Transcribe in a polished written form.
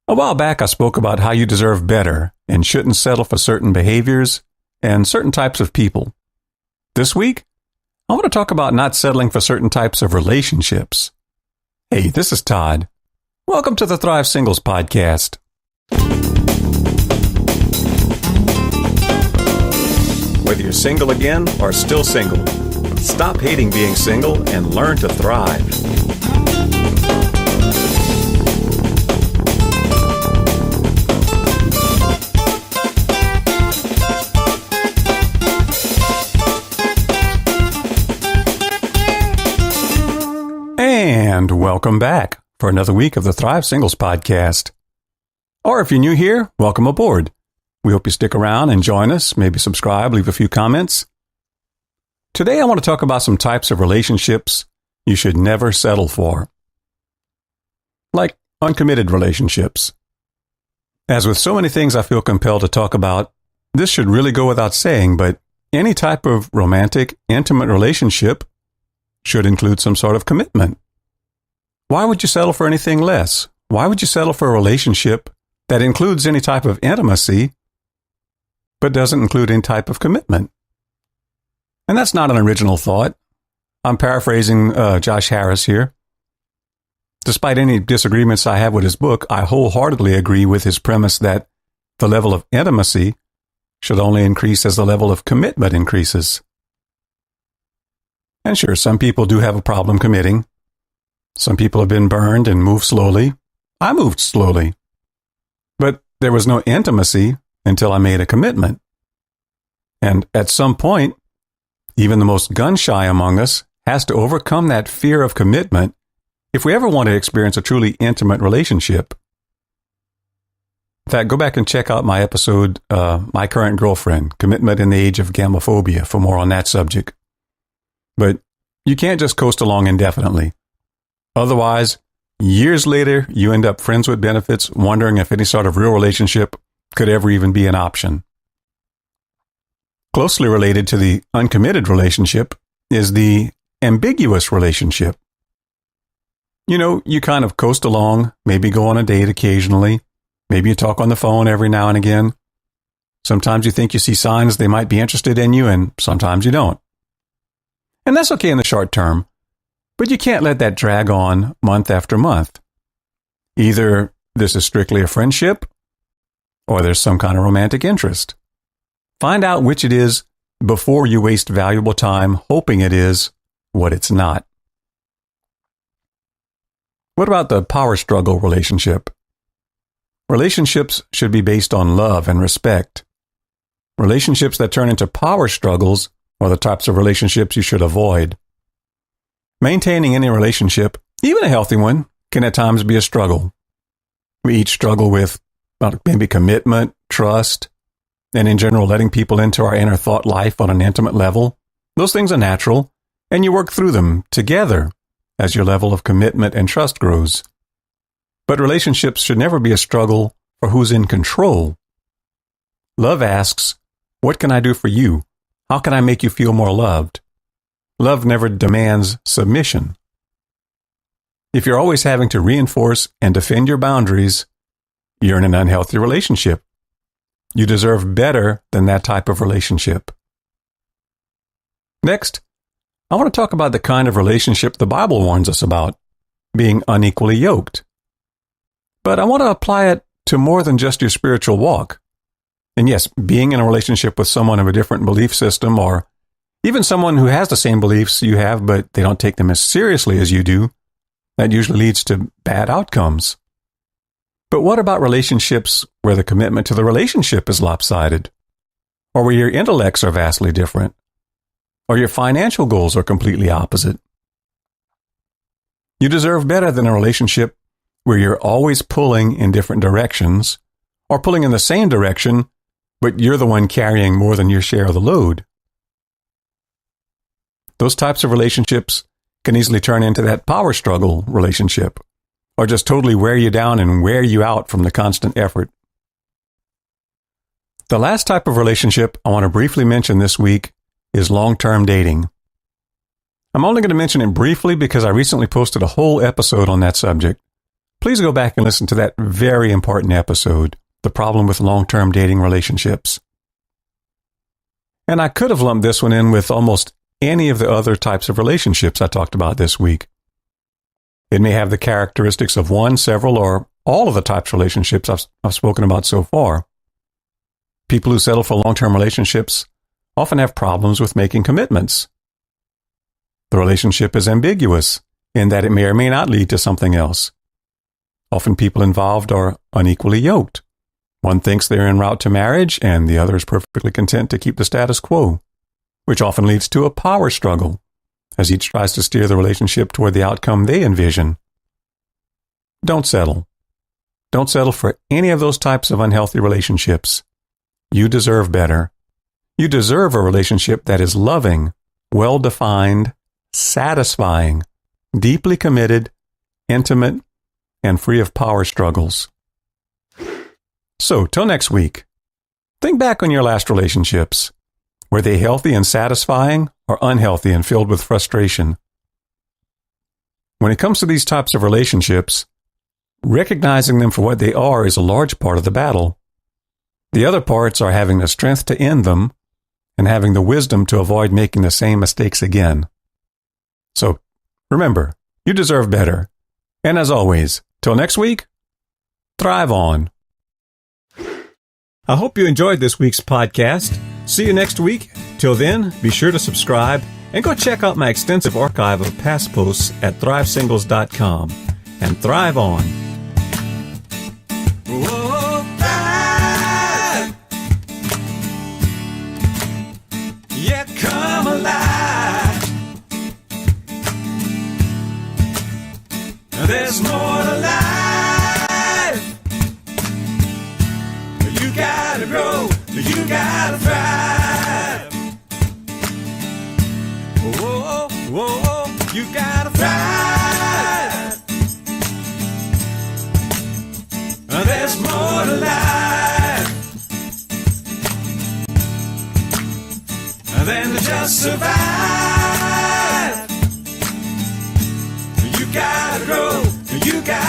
A while back, I spoke about how you deserve better and shouldn't settle for certain behaviors and certain types of people. This week, I want to talk about not settling for certain types of relationships. Hey, this is Todd. Welcome to the Thrive Singles Podcast. Whether you're single again or still single, stop hating being single and learn to thrive. And welcome back for another week of the Thrive Singles Podcast. Or if you're new here, welcome aboard. We hope you stick around and join us, maybe subscribe, leave a few comments. Today I want to talk about some types of relationships you should never settle for. Like uncommitted relationships. As with so many things I feel compelled to talk about, this should really go without saying, but any type of romantic, intimate relationship should include some sort of commitment. Why would you settle for anything less? Why would you settle for a relationship that includes any type of intimacy, but doesn't include any type of commitment? And that's not an original thought. I'm paraphrasing Josh Harris here. Despite any disagreements I have with his book, I wholeheartedly agree with his premise that the level of intimacy should only increase as the level of commitment increases. And sure, some people do have a problem committing. Some people have been burned and moved slowly. I moved slowly. But there was no intimacy until I made a commitment. And at some point, even the most gun-shy among us has to overcome that fear of commitment if we ever want to experience a truly intimate relationship. In fact, go back and check out my episode, My Current Girlfriend, Commitment in the Age of Gamophobia, for more on that subject. But you can't just coast along indefinitely. Otherwise, years later, you end up friends with benefits, wondering if any sort of real relationship could ever even be an option. Closely related to the uncommitted relationship is the ambiguous relationship. You know, you kind of coast along, maybe go on a date occasionally, maybe you talk on the phone every now and again. Sometimes you think you see signs they might be interested in you, and sometimes you don't. And that's okay in the short term, but you can't let that drag on month after month. Either this is strictly a friendship, or there's some kind of romantic interest. Find out which it is before you waste valuable time hoping it is what it's not. What about the power struggle relationship? Relationships should be based on love and respect. Relationships that turn into power struggles are the types of relationships you should avoid. Maintaining any relationship, even a healthy one, can at times be a struggle. We each struggle with maybe commitment, trust, and in general letting people into our inner thought life on an intimate level. Those things are natural, and you work through them together as your level of commitment and trust grows. But relationships should never be a struggle for who's in control. Love asks, what can I do for you? How can I make you feel more loved? Love never demands submission. If you're always having to reinforce and defend your boundaries, you're in an unhealthy relationship. You deserve better than that type of relationship. Next, I want to talk about the kind of relationship the Bible warns us about, being unequally yoked. But I want to apply it to more than just your spiritual walk. And yes, being in a relationship with someone of a different belief system, or even someone who has the same beliefs you have, but they don't take them as seriously as you do, that usually leads to bad outcomes. But what about relationships where the commitment to the relationship is lopsided? Or where your intellects are vastly different? Or your financial goals are completely opposite? You deserve better than a relationship where you're always pulling in different directions, or pulling in the same direction, but you're the one carrying more than your share of the load. Those types of relationships can easily turn into that power struggle relationship, or just totally wear you down and wear you out from the constant effort. The last type of relationship I want to briefly mention this week is long-term dating. I'm only going to mention it briefly because I recently posted a whole episode on that subject. please go back and listen to that very important episode, The Problem with Long-Term Dating Relationships. And I could have lumped this one in with almost any of the other types of relationships I talked about this week. It may have the characteristics of one, several, or all of the types of relationships I've spoken about so far. People who settle for long-term relationships often have problems with making commitments. The relationship is ambiguous in that it may or may not lead to something else. Often people involved are unequally yoked. One thinks they're en route to marriage, and the other is perfectly content to keep the status quo, which often leads to a power struggle, as each tries to steer the relationship toward the outcome they envision. Don't settle. Don't settle for any of those types of unhealthy relationships. You deserve better. You deserve a relationship that is loving, well-defined, satisfying, deeply committed, intimate, and free of power struggles. So, till next week, think back on your last relationships. Were they healthy and satisfying, or unhealthy and filled with frustration? When it comes to these types of relationships, recognizing them for what they are is a large part of the battle. The other parts are having the strength to end them and having the wisdom to avoid making the same mistakes again. So, remember, you deserve better. And as always, till next week, thrive on. I hope you enjoyed this week's podcast. See you next week. Till then, be sure to subscribe and go check out my extensive archive of past posts at thrivesingles.com. And thrive on. Whoa, thrive. Yeah, come alive. There's more to life. You gotta grow. You gotta thrive. Whoa, whoa, you gotta thrive. There's more to life than to just survive. You gotta grow. You gotta